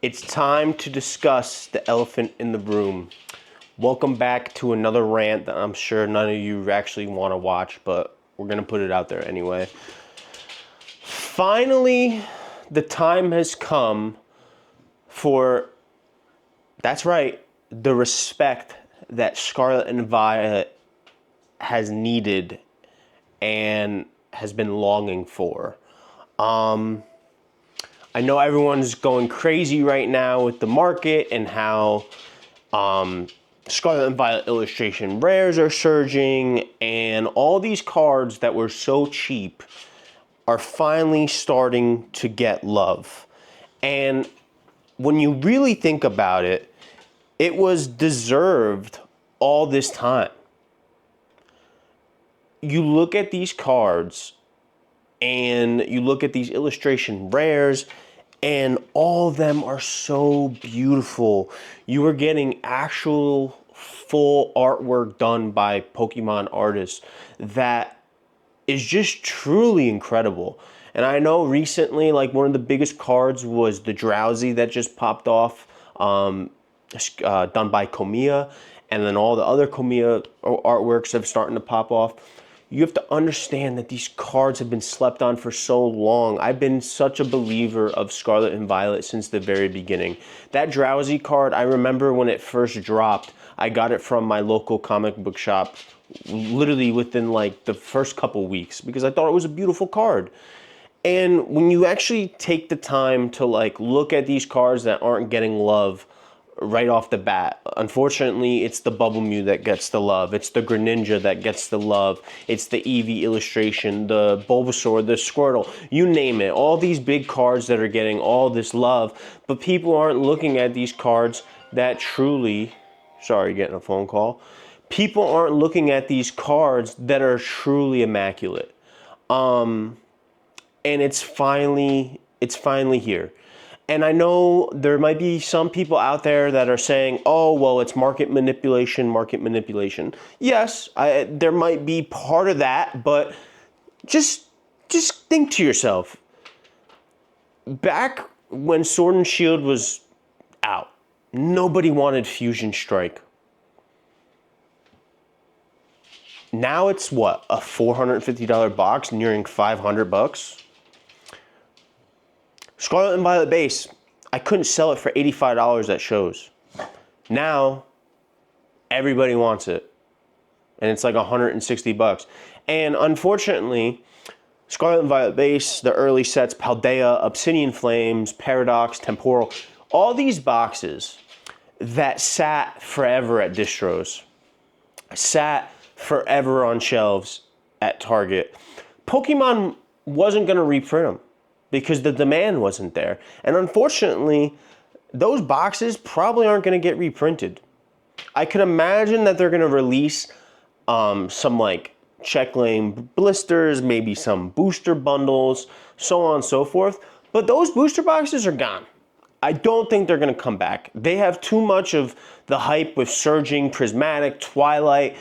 It's time to discuss the elephant in the room. Welcome back to another rant that I'm sure none of you actually want to watch, but we're going to put it out there anyway. Finally, the time has come for, that's right, the respect that Scarlet and Violet has needed and has been longing for. I know everyone's going crazy right now with the market and how Scarlet and Violet illustration rares are surging, and all these cards that were so cheap are finally starting to get love. And when you really think about it, it was deserved all this time. You look at these cards and you look at these illustration rares, and all of them are so beautiful. You are getting actual full artwork done by Pokemon artists that is just truly incredible. And I know recently, like, one of the biggest cards was the Drowsy that just popped off, done by Komiya, and then all the other Komiya artworks have starting to pop off. You have to understand that these cards have been slept on for so long. I've been such a believer of Scarlet and Violet since the very beginning. That Drowsy card, I remember when it first dropped, I got it from my local comic book shop literally within like the first couple weeks because I thought it was a beautiful card. And when you actually take the time to like look at these cards that aren't getting love right off the bat, unfortunately, it's the Bubble Mew that gets the love. It's the Greninja that gets the love. It's the Eevee illustration, the Bulbasaur, the Squirtle, you name it. All these big cards that are getting all this love, but people aren't looking at these cards that truly, sorry, getting a phone call. People aren't looking at these cards that are truly immaculate. And it's finally here. And I know there might be some people out there that are saying, oh, well, it's market manipulation. Yes, there might be part of that, but just think to yourself. Back when Sword and Shield was out, nobody wanted Fusion Strike. Now it's what, a $450 box nearing $500? Scarlet and Violet base, I couldn't sell it for $85 at shows. Now, everybody wants it. And it's like $160. And unfortunately, Scarlet and Violet base, the early sets, Paldea, Obsidian Flames, Paradox, Temporal, all these boxes that sat forever at distros, sat forever on shelves at Target, Pokemon wasn't going to reprint them because the demand wasn't there. And unfortunately, those boxes probably aren't going to get reprinted. I could imagine that they're going to release some like check lane blisters, maybe some booster bundles, so on and so forth. But those booster boxes are gone. I don't think they're going to come back. They have too much of the hype with Surging, Prismatic, Twilight,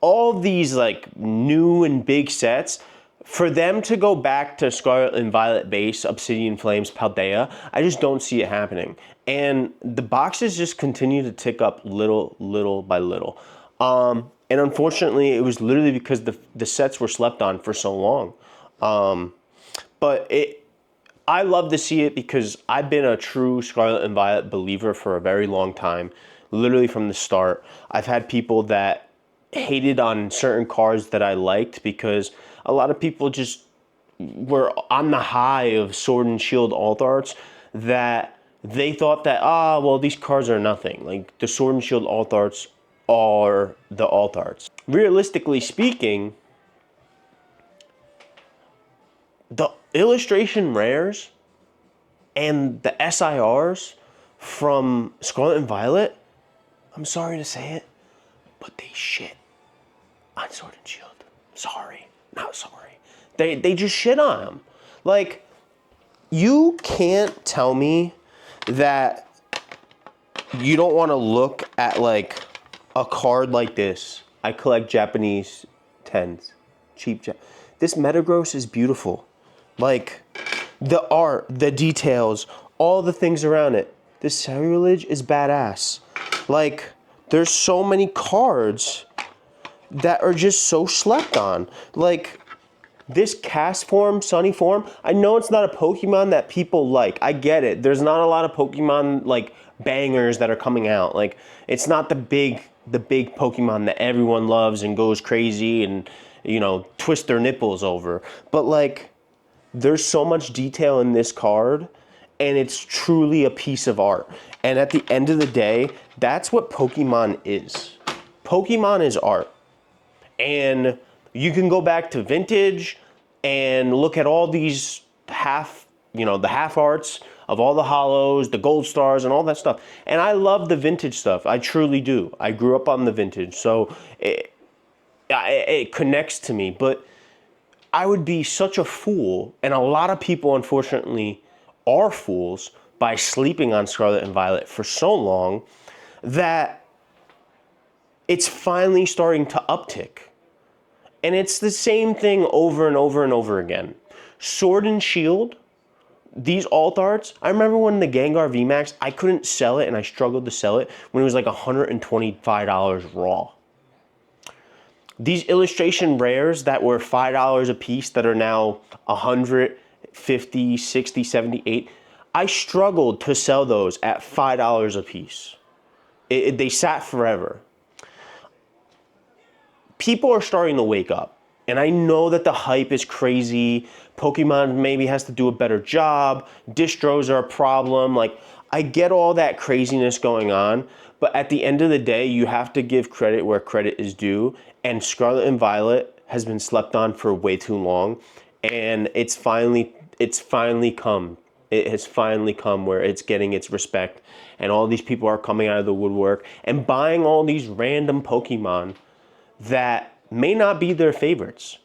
all these like new and big sets. For them to go back to Scarlet and Violet base, Obsidian Flames, Paldea, I just don't see it happening. And the boxes just continue to tick up little by little. And unfortunately, it was literally because the sets were slept on for so long. But I love to see it because I've been a true Scarlet and Violet believer for a very long time, literally from the start. I've had people that hated on certain cards that I liked because a lot of people just were on the high of Sword and Shield alt arts that they thought that, well, these cards are nothing. Like, the Sword and Shield alt arts are the alt arts. Realistically speaking, the illustration rares and the SIRs from Scarlet and Violet, I'm sorry to say it, but they shit on Sword and Shield. Sorry. Not sorry. They just shit on them. Like, you can't tell me that you don't want to look at like a card like this. I collect Japanese 10s. This Metagross is beautiful. Like, the art, the details, all the things around it. This Cerulege is badass. Like, there's so many cards that are just so slept on. Like, this cast form, Sunny form, I know it's not a Pokemon that people like. I get it. There's not a lot of Pokemon, like, bangers that are coming out. Like, it's not the big Pokemon that everyone loves and goes crazy and, you know, twist their nipples over. But, like, there's so much detail in this card, and it's truly a piece of art. And at the end of the day, that's what Pokemon is. Pokemon is art. And you can go back to vintage and look at all these the half arts of all the hollows, the gold stars, and all that stuff. And I love the vintage stuff. I truly do. I grew up on the vintage, so it connects to me. But I would be such a fool, and a lot of people, unfortunately, are fools by sleeping on Scarlet and Violet for so long that it's finally starting to uptick. And it's the same thing over and over and over again. Sword and Shield, these alt arts, I remember when the Gengar VMAX, I couldn't sell it and I struggled to sell it when it was like $125 raw. These illustration rares that were $5 a piece that are now $150, $60, $70, $80, I struggled to sell those at $5 a piece. They sat forever. People are starting to wake up. And I know that the hype is crazy. Pokemon maybe has to do a better job. Distros are a problem. Like, I get all that craziness going on. But at the end of the day, you have to give credit where credit is due. And Scarlet and Violet has been slept on for way too long. And it's finally come. It has finally come where it's getting its respect. And all these people are coming out of the woodwork and buying all these random Pokemon that may not be their favorites,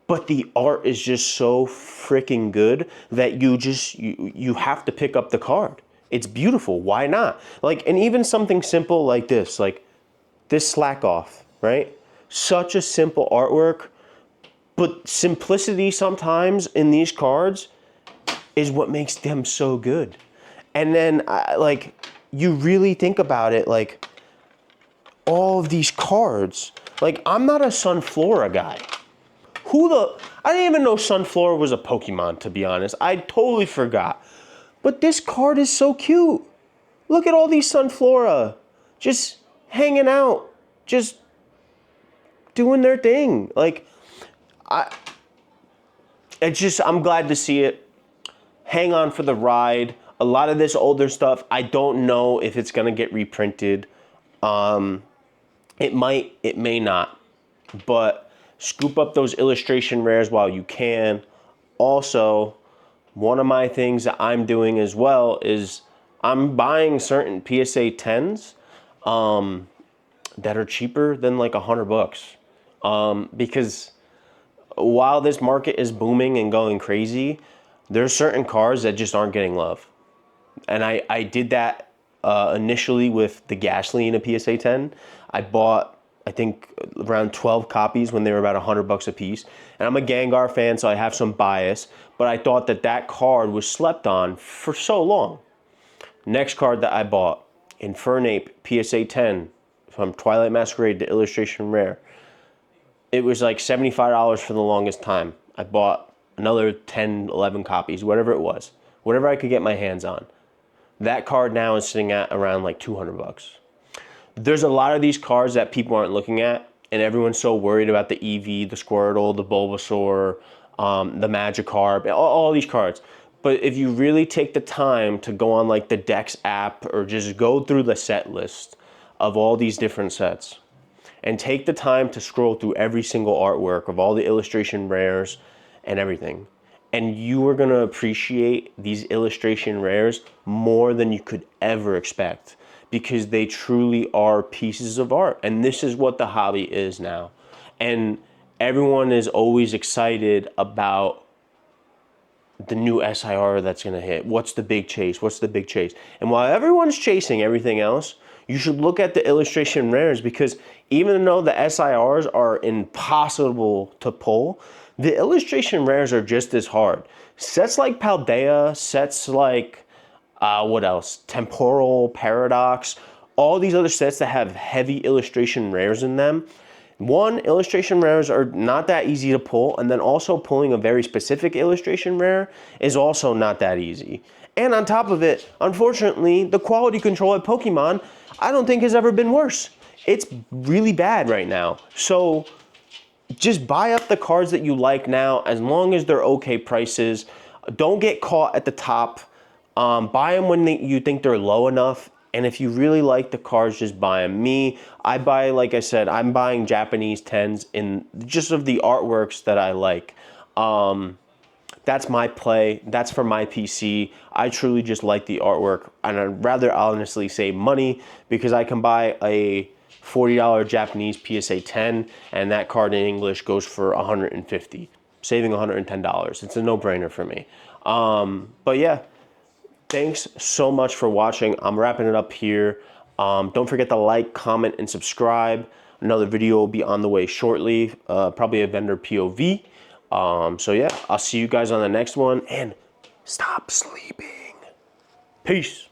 but the art is just so freaking good that you have to pick up the card. It's beautiful. Why not? Like, and even something simple like this Slack Off, right? Such a simple artwork, but simplicity sometimes in these cards is what makes them so good. And then, you really think about it, like, all of these cards. Like, I'm not a Sunflora guy. I didn't even know Sunflora was a Pokemon, to be honest. I totally forgot. But this card is so cute. Look at all these Sunflora just hanging out, just doing their thing. Like, I'm glad to see it. Hang on for the ride. A lot of this older stuff, I don't know if it's going to get reprinted. It might, it may not. But scoop up those illustration rares while you can. Also, one of my things that I'm doing as well is I'm buying certain PSA 10s that are cheaper than like $100. Because while this market is booming and going crazy, there's certain cards that just aren't getting love. And I did that initially with the Gasoline, a PSA 10. I bought, I think, around 12 copies when they were about $100 a piece. And I'm a Gengar fan, so I have some bias. But I thought that card was slept on for so long. Next card that I bought, Infernape PSA 10 from Twilight Masquerade, the illustration rare. It was like $75 for the longest time. I bought another 10, 11 copies, whatever it was. Whatever I could get my hands on. That card now is sitting at around like $200. There's a lot of these cards that people aren't looking at, and everyone's so worried about the Eevee, the Squirtle, the Bulbasaur, the Magikarp, all these cards. But if you really take the time to go on like the Dex app or just go through the set list of all these different sets and take the time to scroll through every single artwork of all the illustration rares and everything, and you are going to appreciate these illustration rares more than you could ever expect, because they truly are pieces of art. And this is what the hobby is now. And everyone is always excited about the new SIR that's going to hit. What's the big chase? What's the big chase? And while everyone's chasing everything else, you should look at the illustration rares, because even though the SIRs are impossible to pull, the illustration rares are just as hard. Sets like Paldea, sets like What else? Temporal Paradox. All these other sets that have heavy illustration rares in them. One, illustration rares are not that easy to pull, and then also pulling a very specific illustration rare is also not that easy. And on top of it, unfortunately, the quality control at Pokemon, I don't think has ever been worse. It's really bad right now. So just buy up the cards that you like now, as long as they're okay prices. Don't get caught at the top. Buy them when you think they're low enough. And if you really like the cards, just buy them. I buy, like I said, I'm buying Japanese 10s in just of the artworks that I like. That's my play. That's for my PC. I truly just like the artwork. And I'd rather honestly save money because I can buy a $40 Japanese PSA 10 and that card in English goes for $150, saving $110. It's a no-brainer for me. But yeah. Thanks so much for watching. I'm wrapping it up here. Don't forget to like, comment, and subscribe. Another video will be on the way shortly, probably a vendor POV. So yeah, I'll see you guys on the next one, and stop sleeping. Peace.